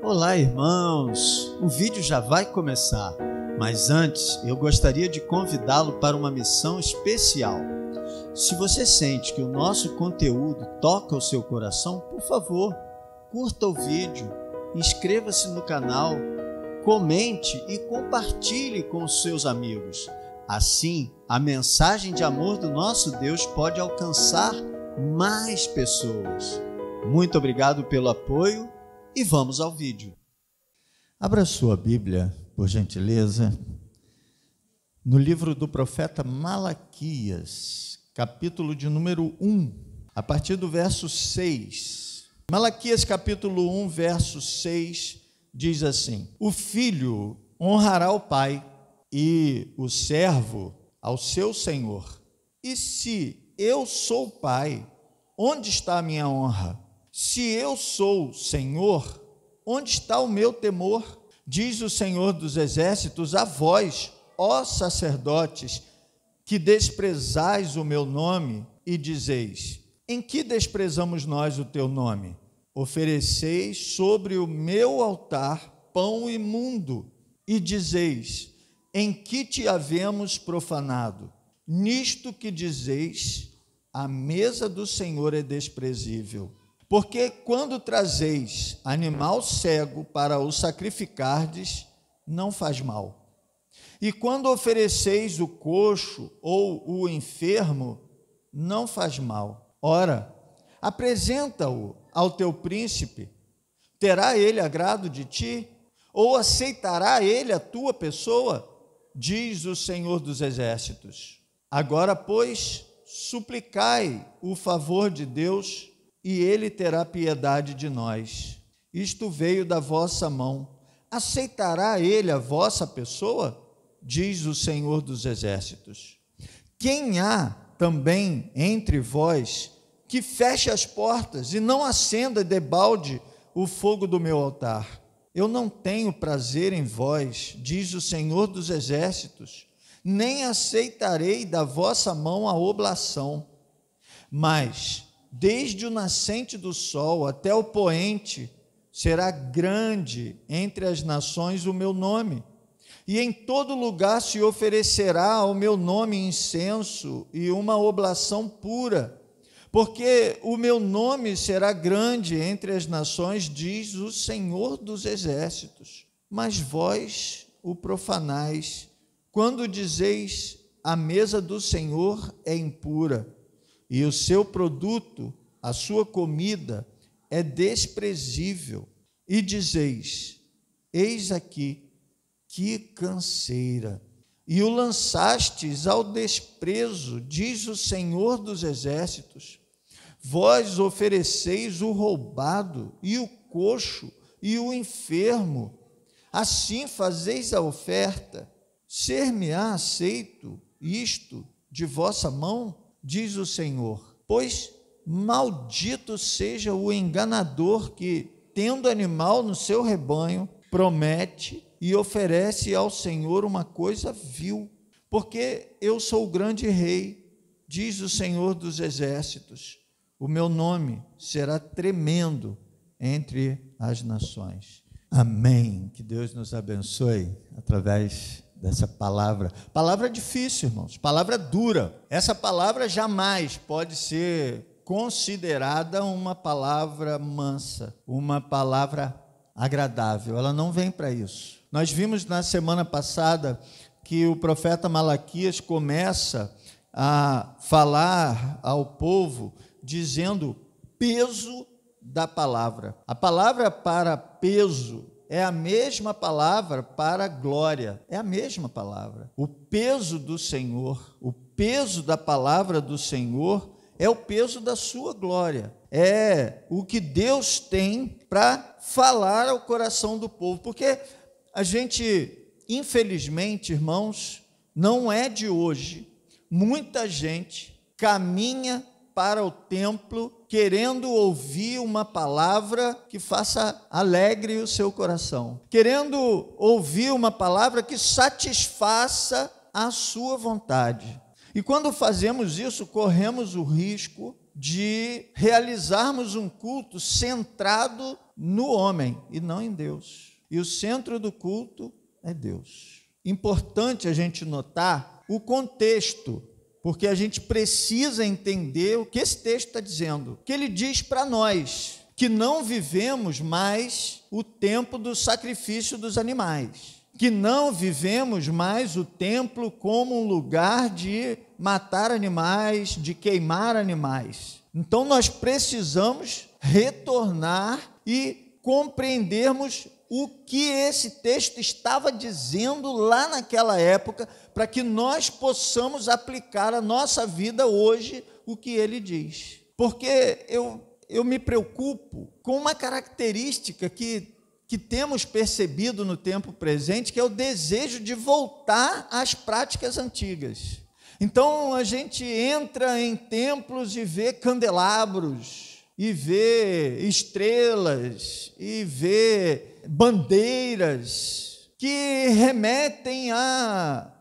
Olá, irmãos! O vídeo já vai começar, mas antes eu gostaria de convidá-lo para uma missão especial. Se você sente que o nosso conteúdo toca o seu coração, por favor, curta o vídeo, inscreva-se no canal, comente e compartilhe com os seus amigos. Assim, a mensagem de amor do nosso Deus pode alcançar mais pessoas. Muito obrigado pelo apoio e vamos ao vídeo. Abra sua Bíblia, por gentileza, no livro do profeta Malaquias, capítulo de número 1, a partir do verso 6. Malaquias, capítulo 1, verso 6, diz assim: O filho honrará o pai e o servo ao seu senhor. E se eu sou pai, onde está a minha honra? Se eu sou Senhor, onde está o meu temor? Diz o Senhor dos Exércitos a vós, ó sacerdotes, que desprezais o meu nome e dizeis: em que desprezamos nós o teu nome? Ofereceis sobre o meu altar pão imundo e dizeis: em que te havemos profanado? Nisto que dizeis, a mesa do Senhor é desprezível. Porque quando trazeis animal cego para o sacrificardes, não faz mal. E quando ofereceis o coxo ou o enfermo, não faz mal. Ora, apresenta-o ao teu príncipe. Terá ele agrado de ti? Ou aceitará ele a tua pessoa? Diz o Senhor dos Exércitos. Agora, pois, suplicai o favor de Deus, e ele terá piedade de nós. Isto veio da vossa mão. Aceitará ele a vossa pessoa? Diz o Senhor dos Exércitos. Quem há também entre vós que feche as portas e não acenda debalde o fogo do meu altar? Eu não tenho prazer em vós, diz o Senhor dos Exércitos, nem aceitarei da vossa mão a oblação. Mas desde o nascente do sol até o poente, será grande entre as nações o meu nome, e em todo lugar se oferecerá ao meu nome incenso e uma oblação pura, porque o meu nome será grande entre as nações, diz o Senhor dos Exércitos. Mas vós o profanais, quando dizeis: a mesa do Senhor é impura, e o seu produto, a sua comida, é desprezível. E dizeis: eis aqui, que canseira, e o lançastes ao desprezo, diz o Senhor dos Exércitos. Vós ofereceis o roubado, e o coxo, e o enfermo. Assim fazeis a oferta. Ser-me-á aceito isto de vossa mão? Diz o Senhor. Pois maldito seja o enganador que, tendo animal no seu rebanho, promete e oferece ao Senhor uma coisa vil. Porque eu sou o grande rei, diz o Senhor dos Exércitos. O meu nome será tremendo entre as nações. Amém. Que Deus nos abençoe através dessa palavra. Palavra difícil, irmãos, palavra dura. Essa palavra jamais pode ser considerada uma palavra mansa, uma palavra agradável. Ela não vem para isso. Nós vimos na semana passada que o profeta Malaquias começa a falar ao povo dizendo peso da palavra. A palavra para peso é a mesma palavra para glória, é a mesma palavra. O peso do Senhor, o peso da palavra do Senhor é o peso da sua glória. É o que Deus tem para falar ao coração do povo. Porque a gente, infelizmente, irmãos, não é de hoje, muita gente caminha para o templo querendo ouvir uma palavra que faça alegre o seu coração, querendo ouvir uma palavra que satisfaça a sua vontade. E quando fazemos isso, corremos o risco de realizarmos um culto centrado no homem e não em Deus. E o centro do culto é Deus. Importante a gente notar o contexto, porque a gente precisa entender o que esse texto está dizendo. Que ele diz para nós que não vivemos mais o tempo do sacrifício dos animais, que não vivemos mais o templo como um lugar de matar animais, de queimar animais. Então nós precisamos retornar e compreendermos o que esse texto estava dizendo lá naquela época, para que nós possamos aplicar à nossa vida hoje o que ele diz. Porque eu me preocupo com uma característica que temos percebido no tempo presente, que é o desejo de voltar às práticas antigas. Então a gente entra em templos e vê candelabros, e vê estrelas, e vê bandeiras que remetem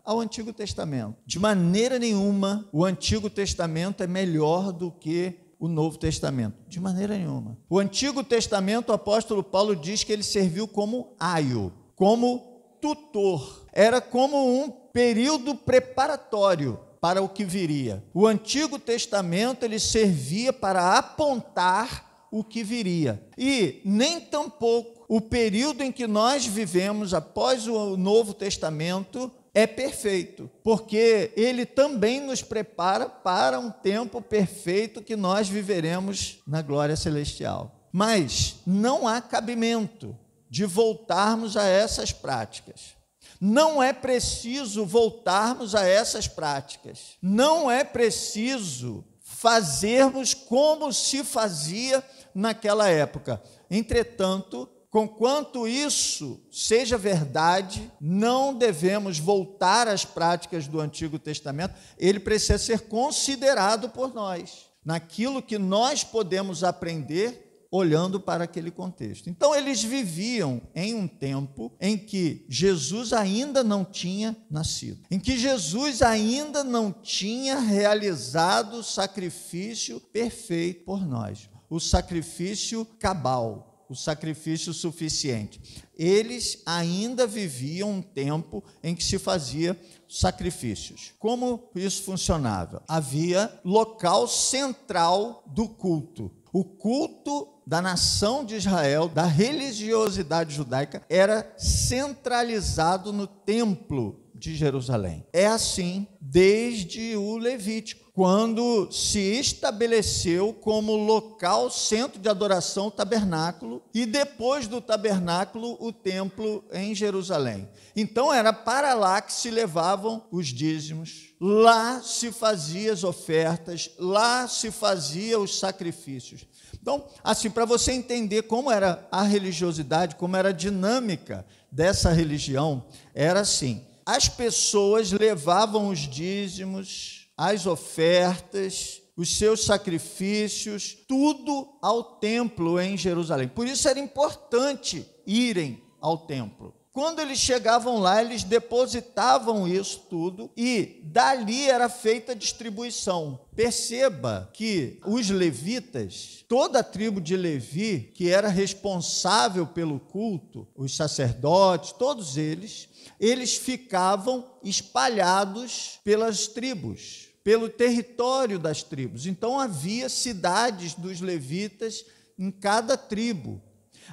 ao Antigo Testamento. De maneira nenhuma o Antigo Testamento é melhor do que o Novo Testamento. De maneira nenhuma. O Antigo Testamento, o apóstolo Paulo diz que ele serviu como aio, como tutor. Era como um período preparatório para o que viria. O Antigo Testamento ele servia para apontar o que viria. E nem tampouco o período em que nós vivemos após o Novo Testamento é perfeito, porque ele também nos prepara para um tempo perfeito que nós viveremos na glória celestial. Mas não há cabimento de voltarmos a essas práticas. Não é preciso voltarmos a essas práticas. Não é preciso fazermos como se fazia naquela época. Entretanto, conquanto isso seja verdade, não devemos voltar às práticas do Antigo Testamento. Ele precisa ser considerado por nós, naquilo que nós podemos aprender olhando para aquele contexto. Então, eles viviam em um tempo em que Jesus ainda não tinha nascido, em que Jesus ainda não tinha realizado o sacrifício perfeito por nós, o sacrifício cabal, o sacrifício suficiente. Eles ainda viviam um tempo em que se fazia sacrifícios. Como isso funcionava? Havia local central do culto. O culto da nação de Israel, da religiosidade judaica, era centralizado no templo de Jerusalém. É assim desde o Levítico, quando se estabeleceu como local, centro de adoração, o tabernáculo, e depois do tabernáculo, o templo em Jerusalém. Então era para lá que se levavam os dízimos, lá se faziam as ofertas, lá se faziam os sacrifícios. Então, assim, para você entender como era a religiosidade, como era a dinâmica dessa religião, era assim: as pessoas levavam os dízimos, as ofertas, os seus sacrifícios, tudo ao templo em Jerusalém. Por isso era importante irem ao templo. Quando eles chegavam lá, eles depositavam isso tudo e dali era feita a distribuição. Perceba que os levitas, toda a tribo de Levi, que era responsável pelo culto, os sacerdotes, todos eles ficavam espalhados pelas tribos, pelo território das tribos. Então havia cidades dos levitas em cada tribo.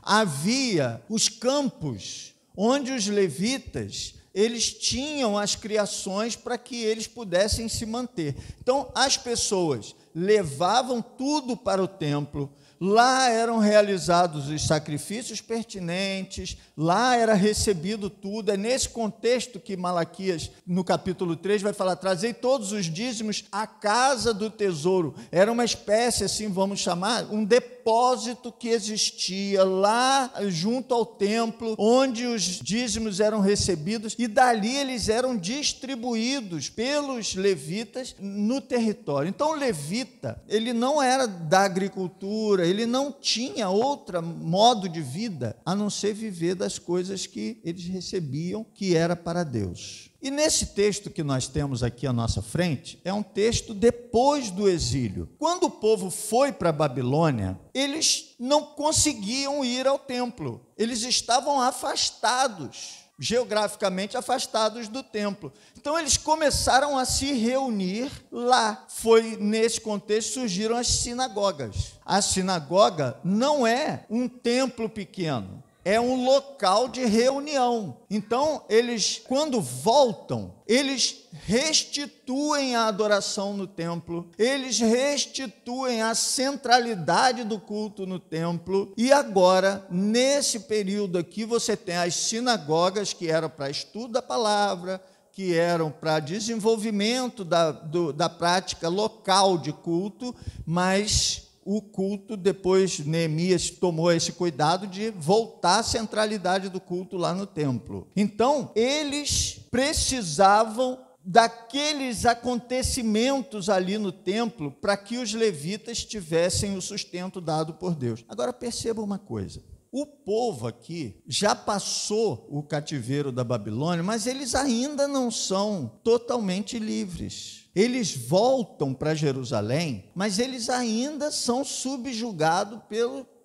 Havia os campos onde os levitas, eles tinham as criações para que eles pudessem se manter. Então, as pessoas levavam tudo para o templo, lá eram realizados os sacrifícios pertinentes, lá era recebido tudo. É nesse contexto que Malaquias, no capítulo 3, vai falar: trazei todos os dízimos à casa do tesouro. Era uma espécie, assim vamos chamar, um depósito que existia lá junto ao templo, onde os dízimos eram recebidos, e dali eles eram distribuídos pelos levitas no território. Então o levita, ele não era da agricultura, ele não tinha outro modo de vida a não ser viver das coisas que eles recebiam, que era para Deus. E nesse texto que nós temos aqui à nossa frente, é um texto depois do exílio. Quando o povo foi para a Babilônia, eles não conseguiam ir ao templo. Eles estavam afastados, geograficamente afastados do templo. Então eles começaram a se reunir lá. Foi nesse contexto que surgiram as sinagogas. A sinagoga não é um templo pequeno, é um local de reunião. Então, eles, quando voltam, eles restituem a adoração no templo, eles restituem a centralidade do culto no templo, e agora, nesse período aqui, você tem as sinagogas, que eram para estudo da palavra, que eram para desenvolvimento da prática local de culto, mas o culto, depois Neemias tomou esse cuidado de voltar à centralidade do culto lá no templo. Então, eles precisavam daqueles acontecimentos ali no templo para que os levitas tivessem o sustento dado por Deus. Agora, perceba uma coisa. O povo aqui já passou o cativeiro da Babilônia, mas eles ainda não são totalmente livres. Eles voltam para Jerusalém, mas eles ainda são subjugados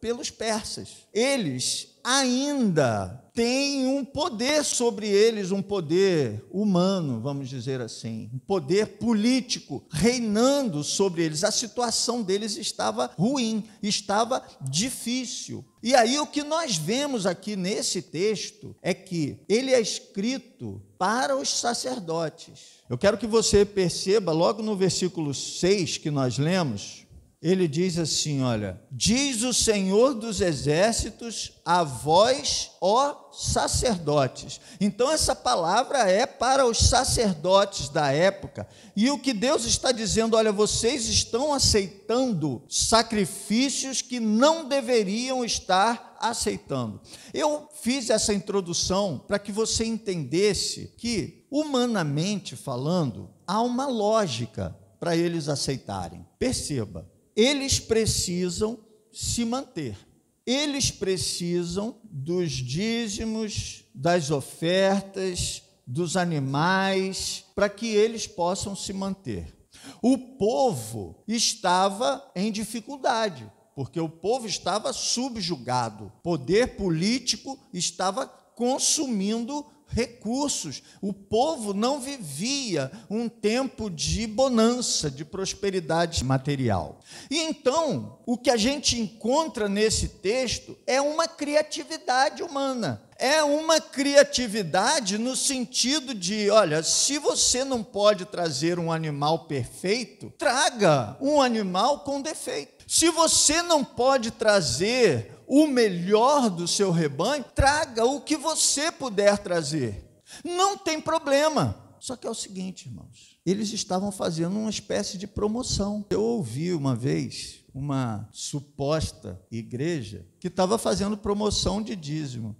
pelos persas. Eles ainda têm um poder sobre eles, um poder humano, vamos dizer assim, um poder político reinando sobre eles. A situação deles estava ruim, estava difícil. E aí o que nós vemos aqui nesse texto é que ele é escrito para os sacerdotes. Eu quero que você perceba, logo no versículo 6 que nós lemos, ele diz assim, olha, diz o Senhor dos Exércitos a vós, ó sacerdotes. Então essa palavra é para os sacerdotes da época, e o que Deus está dizendo, olha, vocês estão aceitando sacrifícios que não deveriam estar aceitando. Eu fiz essa introdução para que você entendesse que, humanamente falando, há uma lógica para eles aceitarem. Perceba, eles precisam se manter. Eles precisam dos dízimos, das ofertas, dos animais, para que eles possam se manter. O povo estava em dificuldade, porque o povo estava subjugado. O poder político estava consumindo recursos. O povo não vivia um tempo de bonança, de prosperidade material. E então, o que a gente encontra nesse texto é uma criatividade humana. É uma criatividade no sentido de, olha, se você não pode trazer um animal perfeito, traga um animal com defeito. Se você não pode trazer o melhor do seu rebanho, traga o que você puder trazer. Não tem problema. Só que é o seguinte, irmãos, eles estavam fazendo uma espécie de promoção. Eu ouvi uma vez uma suposta igreja que estava fazendo promoção de dízimo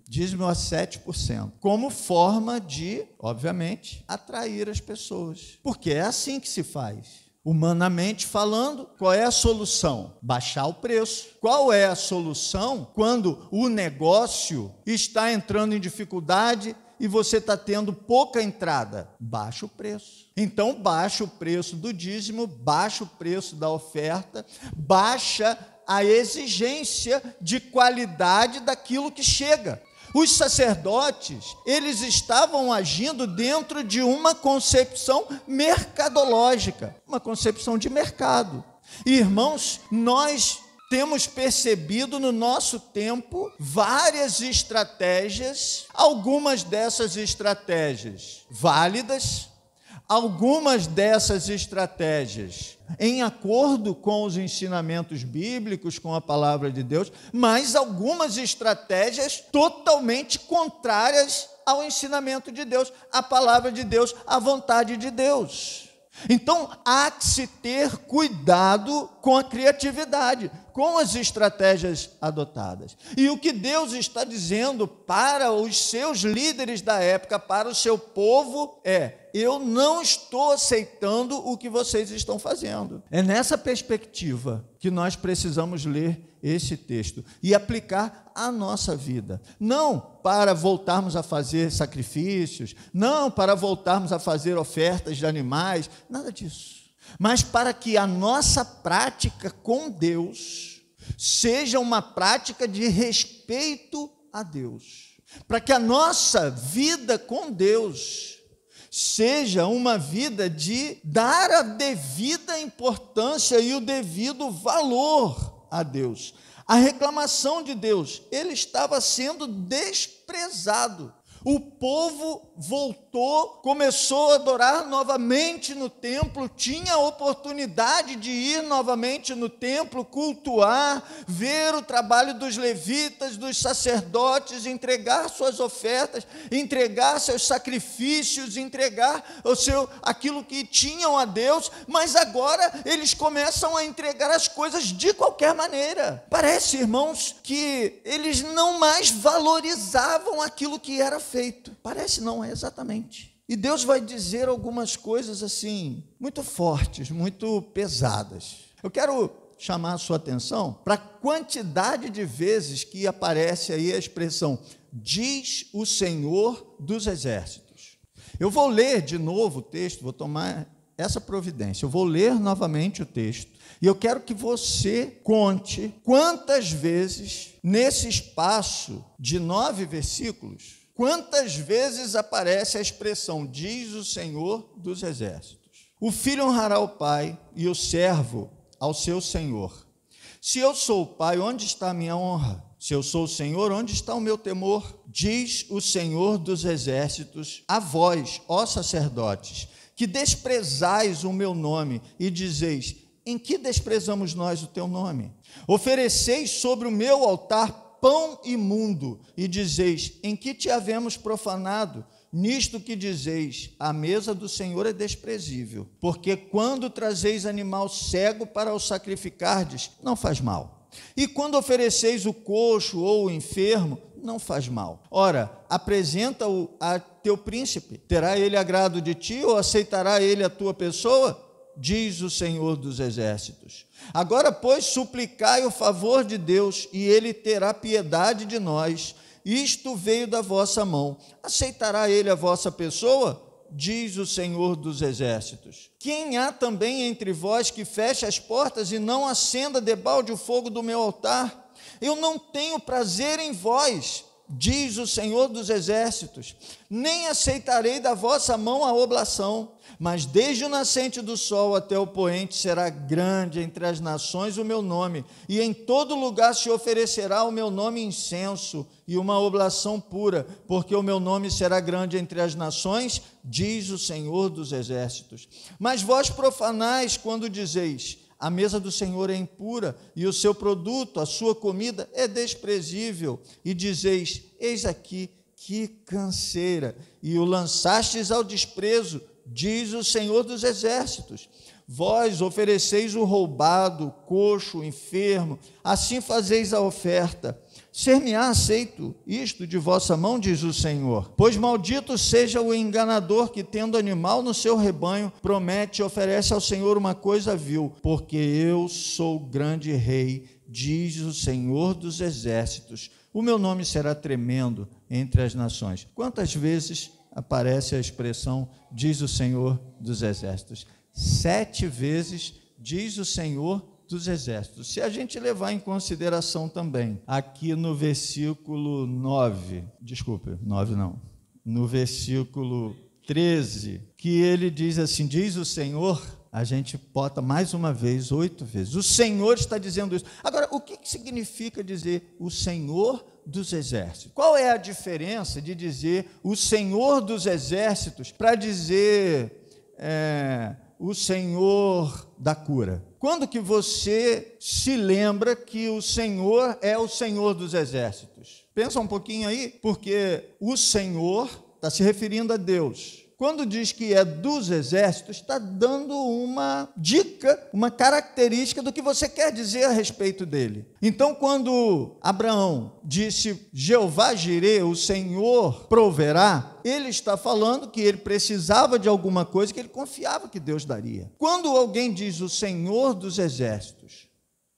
a 7%, como forma de, obviamente, atrair as pessoas. Porque é assim que se faz. Humanamente falando, qual é a solução? Baixar o preço. Qual é a solução quando o negócio está entrando em dificuldade e você está tendo pouca entrada? Baixa o preço. Então, baixa o preço do dízimo, baixa o preço da oferta, baixa a exigência de qualidade daquilo que chega. Os sacerdotes, eles estavam agindo dentro de uma concepção mercadológica, uma concepção de mercado. E, irmãos, nós temos percebido no nosso tempo várias estratégias, algumas dessas estratégias válidas, algumas dessas estratégias em acordo com os ensinamentos bíblicos, com a palavra de Deus, mas algumas estratégias totalmente contrárias ao ensinamento de Deus, à palavra de Deus, à vontade de Deus. Então, há que se ter cuidado com a criatividade, com as estratégias adotadas. E o que Deus está dizendo para os seus líderes da época, para o seu povo, é: eu não estou aceitando o que vocês estão fazendo. É nessa perspectiva que nós precisamos ler esse texto e aplicar à nossa vida. Não para voltarmos a fazer sacrifícios, não para voltarmos a fazer ofertas de animais, nada disso. Mas para que a nossa prática com Deus seja uma prática de respeito a Deus. Para que a nossa vida com Deus seja uma vida de dar a devida importância e o devido valor a Deus. A reclamação de Deus, ele estava sendo desprezado. O povo voltou, começou a adorar novamente no templo, tinha a oportunidade de ir novamente no templo, cultuar, ver o trabalho dos levitas, dos sacerdotes, entregar suas ofertas, entregar seus sacrifícios, entregar aquilo que tinham a Deus, mas agora eles começam a entregar as coisas de qualquer maneira. Parece, irmãos, que eles não mais valorizavam aquilo que era feito. Parece, não é exatamente. E Deus vai dizer algumas coisas assim, muito fortes, muito pesadas. Eu quero chamar a sua atenção para a quantidade de vezes que aparece aí a expressão, diz o Senhor dos Exércitos. Eu vou ler de novo o texto, vou tomar essa providência, eu vou ler novamente o texto, e eu quero que você conte quantas vezes, nesse espaço de 9 versículos, quantas vezes aparece a expressão, diz o Senhor dos Exércitos. O filho honrará o pai e o servo ao seu senhor. Se eu sou o pai, onde está a minha honra? Se eu sou o Senhor, onde está o meu temor? Diz o Senhor dos Exércitos a vós, ó sacerdotes, que desprezais o meu nome e dizeis, em que desprezamos nós o teu nome? Ofereceis sobre o meu altar pão imundo, e dizeis, em que te havemos profanado? Nisto que dizeis, a mesa do Senhor é desprezível, porque quando trazeis animal cego para o sacrificardes, não faz mal. E quando ofereceis o coxo ou o enfermo, não faz mal. Ora, apresenta-o a teu príncipe, terá ele agrado de ti ou aceitará ele a tua pessoa? Diz o Senhor dos Exércitos. Agora, pois, suplicai o favor de Deus, e ele terá piedade de nós. Isto veio da vossa mão. Aceitará ele a vossa pessoa? Diz o Senhor dos Exércitos. Quem há também entre vós que feche as portas e não acenda debalde o fogo do meu altar? Eu não tenho prazer em vós, diz o Senhor dos Exércitos, nem aceitarei da vossa mão a oblação, mas desde o nascente do sol até o poente será grande entre as nações o meu nome, e em todo lugar se oferecerá o meu nome incenso e uma oblação pura, porque o meu nome será grande entre as nações, diz o Senhor dos Exércitos. Mas vós profanais quando dizeis, a mesa do Senhor é impura, e o seu produto, a sua comida, é desprezível. E dizeis, eis aqui, que canseira, e o lançastes ao desprezo, diz o Senhor dos Exércitos. Vós ofereceis o roubado, o coxo, o enfermo, assim fazeis a oferta. Ser-me-á aceito isto de vossa mão, diz o Senhor. Pois maldito seja o enganador que, tendo animal no seu rebanho, promete e oferece ao Senhor uma coisa vil, porque eu sou grande rei, diz o Senhor dos Exércitos. O meu nome será tremendo entre as nações. Quantas vezes aparece a expressão, diz o Senhor dos Exércitos? 7 vezes, diz o Senhor dos Exércitos. Se a gente levar em consideração também, aqui no versículo 9, no versículo 13, que ele diz assim, diz o Senhor, a gente bota mais uma vez, 8 vezes. O Senhor está dizendo isso. Agora, o que significa dizer o Senhor dos Exércitos? Qual é a diferença de dizer o Senhor dos Exércitos para dizer o Senhor da cura? Quando que você se lembra que o Senhor é o Senhor dos Exércitos? Pensa um pouquinho aí, porque o Senhor está se referindo a Deus. Quando diz que é dos exércitos, está dando uma dica, uma característica do que você quer dizer a respeito dele. Então, quando Abraão disse, Jeová Jirê, o Senhor proverá, ele está falando que ele precisava de alguma coisa que ele confiava que Deus daria. Quando alguém diz o Senhor dos Exércitos,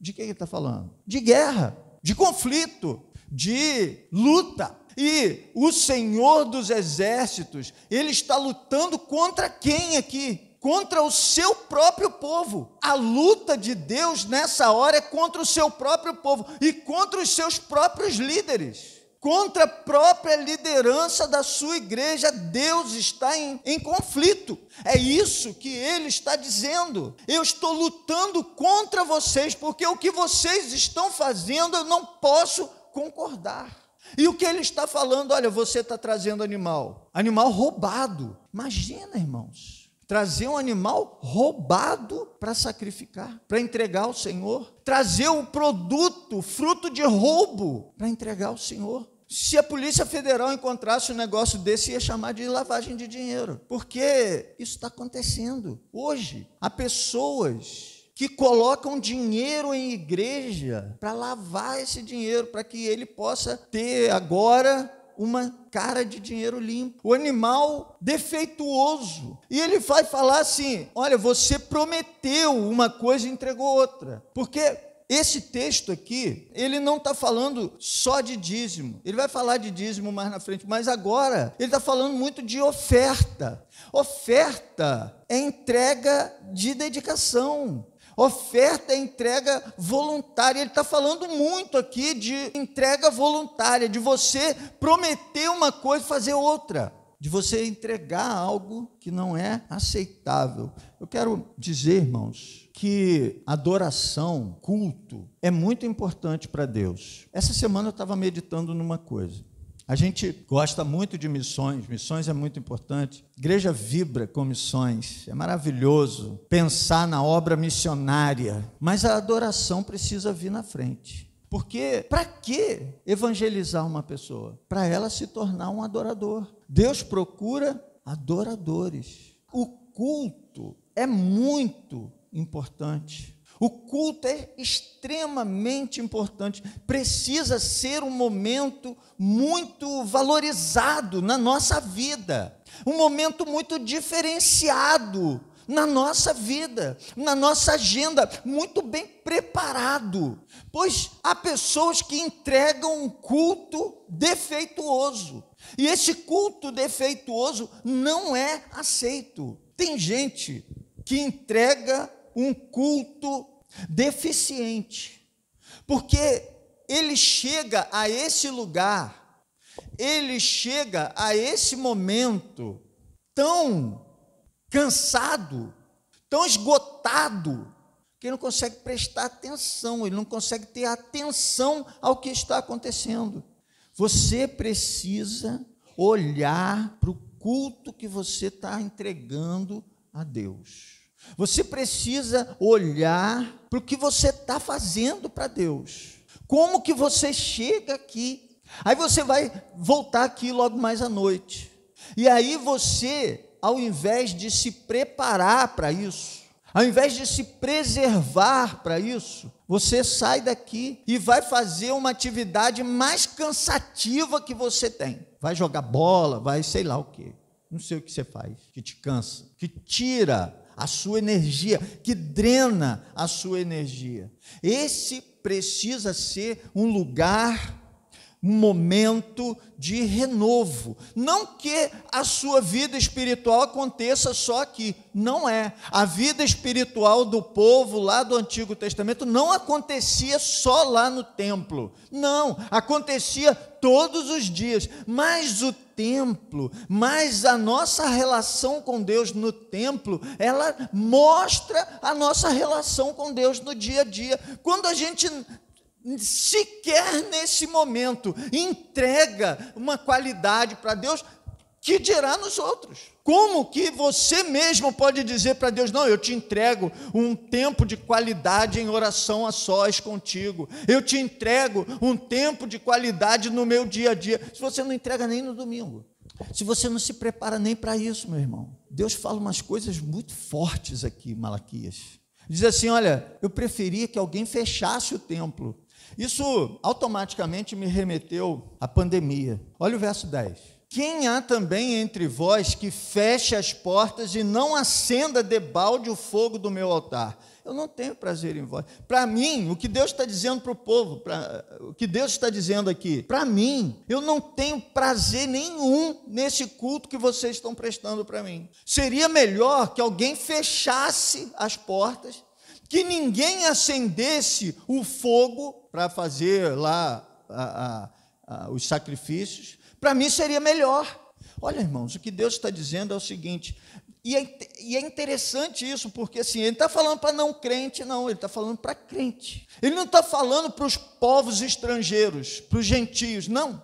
De que ele está falando? De guerra, de conflito, de luta. E o Senhor dos Exércitos, Ele está lutando contra quem aqui? Contra o seu próprio povo. A luta de Deus nessa hora é contra o seu próprio povo e contra os seus próprios líderes. Contra a própria liderança da sua igreja, Deus está em conflito. É isso que Ele está dizendo. Eu estou lutando contra vocês, porque o que vocês estão fazendo eu não posso concordar. E o que Ele está falando? Olha, você está trazendo animal roubado. Imagina, irmãos, trazer um animal roubado para sacrificar, para entregar ao Senhor. Trazer o produto, fruto de roubo, para entregar ao Senhor. Se a Polícia Federal encontrasse um negócio desse, ia chamar de lavagem de dinheiro, porque isso está acontecendo. Hoje, há pessoas que colocam dinheiro em igreja para lavar esse dinheiro, para que ele possa ter agora uma cara de dinheiro limpo. O animal defeituoso. E ele vai falar assim, olha, você prometeu uma coisa e entregou outra. Porque esse texto aqui, ele não está falando só de dízimo. Ele vai falar de dízimo mais na frente, mas agora ele está falando muito de oferta. Oferta é entrega de dedicação. Oferta é entrega voluntária. Ele está falando muito aqui de entrega voluntária, de você prometer uma coisa e fazer outra, de você entregar algo que não é aceitável. Eu quero dizer, irmãos, que adoração, culto, é muito importante para Deus. Essa semana eu estava meditando numa coisa. A gente gosta muito de missões, missões é muito importante. A igreja vibra com missões, é maravilhoso pensar na obra missionária, mas a adoração precisa vir na frente. Porque para que evangelizar uma pessoa? Para ela se tornar um adorador. Deus procura adoradores. O culto é muito importante. O culto é extremamente importante, precisa ser um momento muito valorizado na nossa vida, um momento muito diferenciado na nossa vida, na nossa agenda, muito bem preparado, pois há pessoas que entregam um culto defeituoso, e esse culto defeituoso não é aceito. Tem gente que entrega um culto deficiente, porque ele chega a esse lugar, ele chega a esse momento tão cansado, tão esgotado, que ele não consegue prestar atenção, ele não consegue ter atenção ao que está acontecendo. Você precisa olhar para o culto que você está entregando a Deus. Você precisa olhar para o que você está fazendo para Deus. Como que você chega aqui? Aí você vai voltar aqui logo mais à noite. E aí você, ao invés de se preparar para isso, ao invés de se preservar para isso, você sai daqui e vai fazer uma atividade mais cansativa que você tem. Vai jogar bola, vai sei lá o quê. Não sei o que você faz, que te cansa, que tira a sua energia, que drena a sua energia. Esse precisa ser um lugar, um momento de renovo. Não que a sua vida espiritual aconteça só aqui, não é. A vida espiritual do povo lá do Antigo Testamento não acontecia só lá no templo, não, acontecia todos os dias, mas o templo, mas a nossa relação com Deus no templo, ela mostra a nossa relação com Deus no dia a dia. Quando a gente sequer nesse momento entrega uma qualidade para Deus, que dirá nos outros? Como que você mesmo pode dizer para Deus, não, eu te entrego um tempo de qualidade em oração a sós contigo, eu te entrego um tempo de qualidade no meu dia a dia, se você não entrega nem no domingo, se você não se prepara nem para isso, meu irmão? Deus fala umas coisas muito fortes aqui, Malaquias. Diz assim, olha, eu preferia que alguém fechasse o templo. Isso automaticamente me remeteu à pandemia. Olha o verso 10. quem há também entre vós que feche as portas e não acenda debalde o fogo do meu altar? Eu não tenho prazer em vós. Para mim, o que Deus está dizendo para o povo, o que Deus está dizendo aqui, para mim, eu não tenho prazer nenhum nesse culto que vocês estão prestando para mim. Seria melhor que alguém fechasse as portas, que ninguém acendesse o fogo para fazer lá os sacrifícios. Para mim seria melhor. Olha, irmãos, o que Deus está dizendo é o seguinte, e é interessante isso, porque assim, ele está falando para não crente, não, ele está falando para crente. Ele não está falando para os povos estrangeiros, para os gentios, não.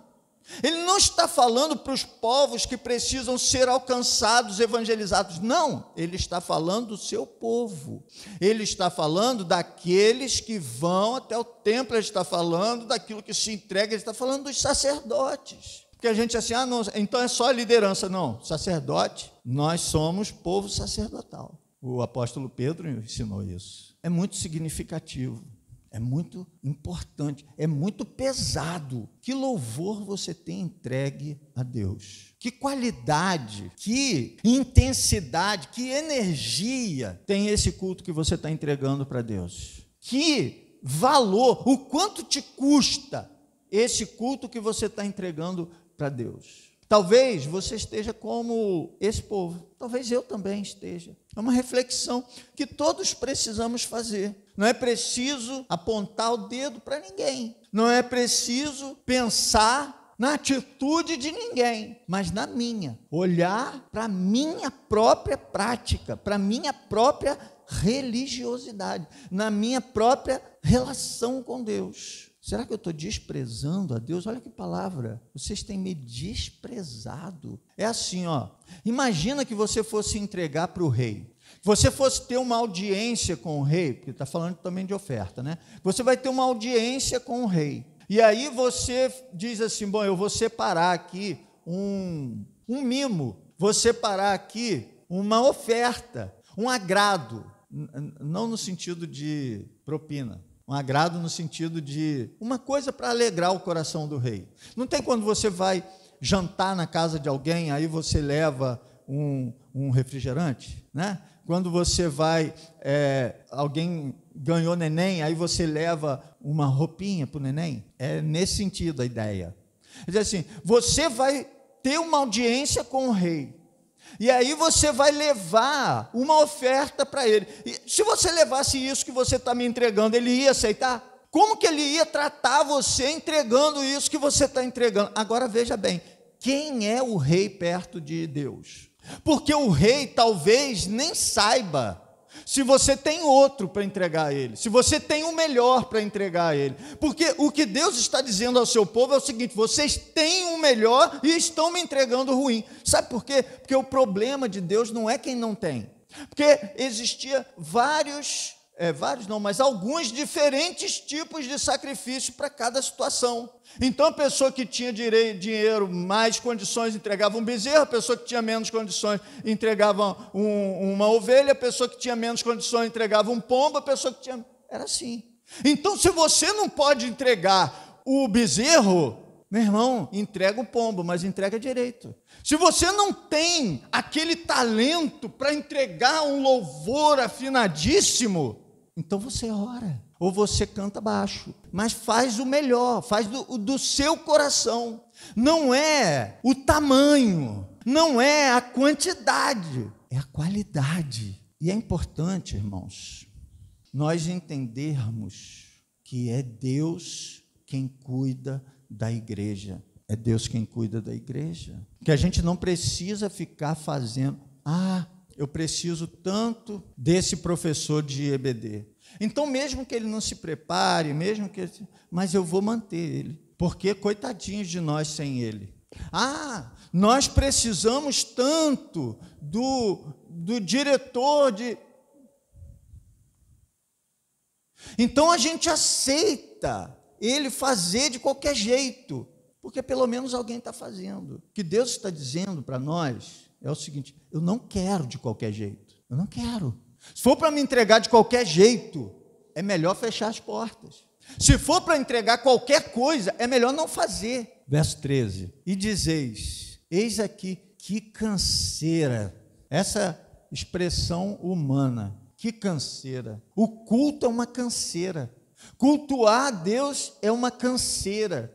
Ele não está falando para os povos que precisam ser alcançados, evangelizados, não. Ele está falando do seu povo. Ele está falando daqueles que vão até o templo, ele está falando daquilo que se entrega, ele está falando dos sacerdotes. Porque a gente assim, não, então é só a liderança. Não, sacerdote, nós somos povo sacerdotal. O apóstolo Pedro ensinou isso. É muito significativo, é muito importante, é muito pesado. Que louvor você tem entregue a Deus. Que qualidade, que intensidade, que energia tem esse culto que você está entregando para Deus. Que valor, o quanto te custa esse culto que você está entregando para Deus. Talvez você esteja como esse povo, talvez eu também esteja. É uma reflexão que todos precisamos fazer. Não é preciso apontar o dedo para ninguém, não é preciso pensar na atitude de ninguém, mas na minha, olhar para a minha própria prática, para a minha própria religiosidade, na minha própria relação com Deus. Será que eu estou desprezando a Deus? Olha que palavra, vocês têm me desprezado. É assim, ó, imagina que você fosse entregar para o rei, você fosse ter uma audiência com o rei, porque está falando também de oferta, né? Você vai ter uma audiência com o rei, e aí você diz assim, bom, eu vou separar aqui um mimo, vou separar aqui uma oferta, um agrado, não no sentido de propina, um agrado no sentido de uma coisa para alegrar o coração do rei. Não tem quando você vai jantar na casa de alguém, aí você leva um refrigerante, né? Quando você vai, alguém ganhou neném, aí você leva uma roupinha para o neném. É nesse sentido a ideia. Quer dizer assim, você vai ter uma audiência com o rei, e aí você vai levar uma oferta para ele. E se você levasse isso que você está me entregando, ele ia aceitar? Como que ele ia tratar você entregando isso que você está entregando? Agora veja bem, quem é o rei perto de Deus? Porque o rei talvez nem saiba se você tem outro para entregar a ele, se você tem o melhor para entregar a ele, porque o que Deus está dizendo ao seu povo é o seguinte, vocês têm o melhor e estão me entregando o ruim. Sabe por quê? Porque o problema de Deus não é quem não tem, porque existia mas alguns diferentes tipos de sacrifício para cada situação. Então a pessoa que tinha dinheiro, mais condições, entregava um bezerro, a pessoa que tinha menos condições entregava uma ovelha, a pessoa que tinha menos condições entregava um pombo, a pessoa que tinha... Era assim. Então se você não pode entregar o bezerro, meu irmão, entrega o pombo, mas entrega direito. Se você não tem aquele talento para entregar um louvor afinadíssimo, então você ora, ou você canta baixo, mas faz o melhor, faz do seu coração. Não é o tamanho, não é a quantidade, é a qualidade. E é importante, irmãos, nós entendermos que é Deus quem cuida da igreja. É Deus quem cuida da igreja. Que a gente não precisa ficar fazendo, eu preciso tanto desse professor de EBD. Então, mesmo que ele não se prepare, mas eu vou manter ele, porque coitadinhos de nós sem ele. Nós precisamos tanto do diretor de... Então, a gente aceita ele fazer de qualquer jeito, porque pelo menos alguém está fazendo. O que Deus está dizendo para nós é o seguinte, eu não quero de qualquer jeito, eu não quero. Se for para me entregar de qualquer jeito, é melhor fechar as portas. Se for para entregar qualquer coisa, é melhor não fazer. Verso 13, e dizeis, Eis aqui, que canseira. Essa expressão humana, que canseira. O culto é uma canseira. Cultuar a Deus é uma canseira.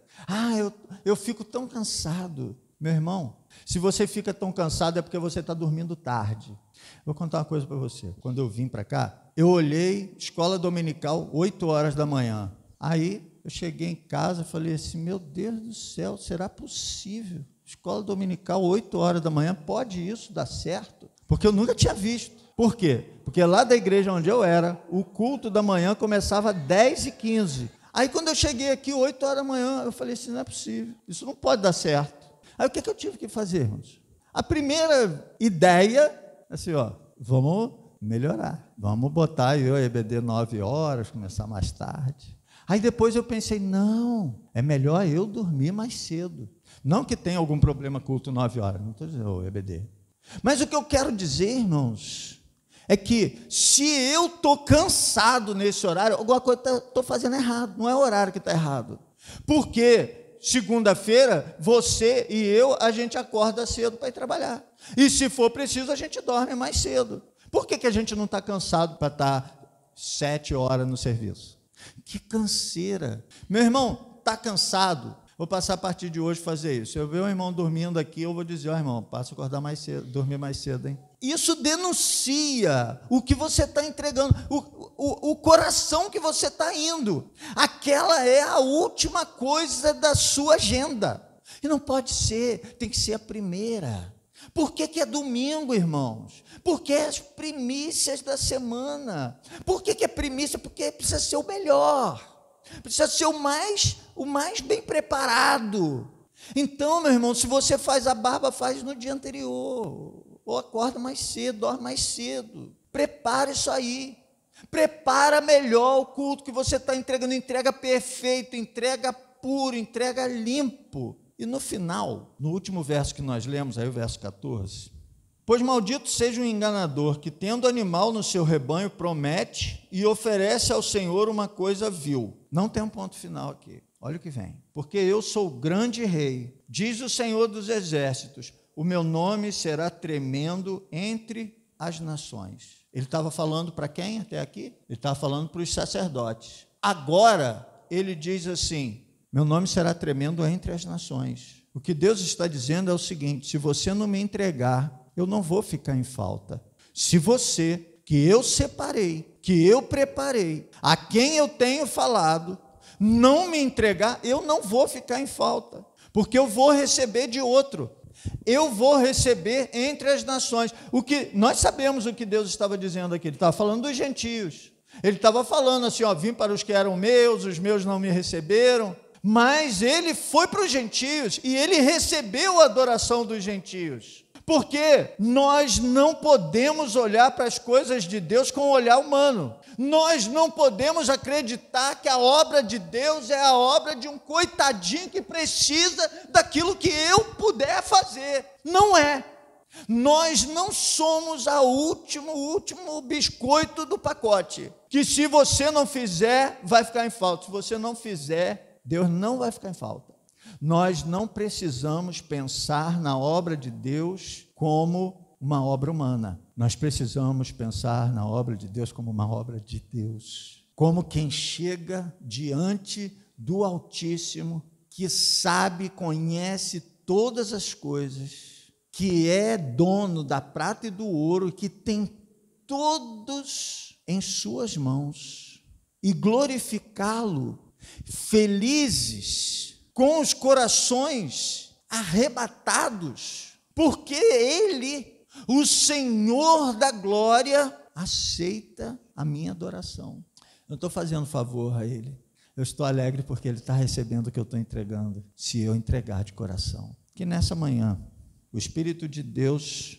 Eu fico tão cansado. Meu irmão, se você fica tão cansado é porque você está dormindo tarde. Vou contar uma coisa para você. Quando eu vim para cá, eu olhei, escola dominical, 8 horas da manhã. Aí eu cheguei em casa e falei assim, meu Deus do céu, será possível? Escola dominical, 8 horas da manhã, pode isso dar certo? Porque eu nunca tinha visto. Por quê? Porque lá da igreja onde eu era, o culto da manhã começava às 10h15. Aí quando eu cheguei aqui, 8 horas da manhã, eu falei assim, não é possível, isso não pode dar certo. Aí o que eu tive que fazer, irmãos? A primeira ideia, assim, vamos melhorar. Vamos botar eu e a EBD 9 horas, começar mais tarde. Aí depois eu pensei, não, é melhor eu dormir mais cedo. Não que tenha algum problema culto 9 horas, não estou dizendo, EBD. Mas o que eu quero dizer, irmãos, é que se eu estou cansado nesse horário, alguma coisa estou fazendo errado, não é o horário que está errado. Porque segunda-feira, você e eu, a gente acorda cedo para ir trabalhar. E se for preciso, a gente dorme mais cedo. Por que a gente não está cansado para estar 7 horas no serviço? Que canseira. Meu irmão, está cansado? Vou passar a partir de hoje fazer isso. Se eu ver um irmão dormindo aqui, eu vou dizer, irmão, passa a acordar mais cedo, dormir mais cedo, hein? Isso denuncia o que você está entregando, o coração que você está indo. Aquela é a última coisa da sua agenda. E não pode ser, tem que ser a primeira. Por que é domingo, irmãos? Porque é as primícias da semana. Por que é primícia? Porque precisa ser o melhor. Precisa ser o mais bem preparado. Então, meu irmão, se você faz a barba, faz no dia anterior. Ou acorda mais cedo, dorme mais cedo. Prepara isso aí. Prepara melhor o culto que você está entregando. Entrega perfeito, entrega puro, entrega limpo. E no final, no último verso que nós lemos, aí o verso 14, pois maldito seja o enganador que, tendo animal no seu rebanho, promete e oferece ao Senhor uma coisa vil. Não tem um ponto final aqui. Olha o que vem. Porque eu sou o grande rei, diz o Senhor dos exércitos, o meu nome será tremendo entre as nações. Ele estava falando para quem até aqui? Ele estava falando para os sacerdotes. Agora, ele diz assim, meu nome será tremendo entre as nações. O que Deus está dizendo é o seguinte, se você não me entregar, eu não vou ficar em falta. Se você, que eu separei, que eu preparei, a quem eu tenho falado, não me entregar, eu não vou ficar em falta, porque eu vou receber de outro. Eu vou receber entre as nações. Nós sabemos o que Deus estava dizendo aqui. Ele estava falando dos gentios. Ele estava falando assim, vim para os que eram meus, os meus não me receberam. Mas ele foi para os gentios e ele recebeu a adoração dos gentios. Porque nós não podemos olhar para as coisas de Deus com o olhar humano. Nós não podemos acreditar que a obra de Deus é a obra de um coitadinho que precisa daquilo que eu puder fazer. Não é. Nós não somos o último biscoito do pacote. Que se você não fizer, vai ficar em falta. Se você não fizer, Deus não vai ficar em falta. Nós não precisamos pensar na obra de Deus como uma obra humana. Nós precisamos pensar na obra de Deus como uma obra de Deus. Como quem chega diante do Altíssimo, que sabe, conhece todas as coisas, que é dono da prata e do ouro, que tem todos em suas mãos, e glorificá-lo, felizes, com os corações arrebatados, porque Ele, o Senhor da glória, aceita a minha adoração. Eu estou fazendo favor a Ele, eu estou alegre porque Ele está recebendo o que eu estou entregando, se eu entregar de coração. Que nessa manhã, o Espírito de Deus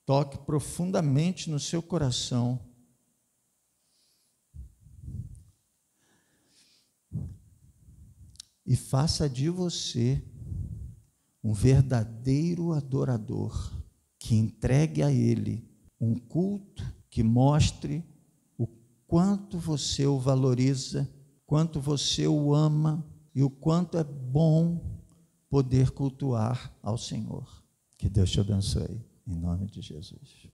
toque profundamente no seu coração, e faça de você um verdadeiro adorador, que entregue a Ele um culto que mostre o quanto você o valoriza, quanto você o ama e o quanto é bom poder cultuar ao Senhor. Que Deus te abençoe, em nome de Jesus.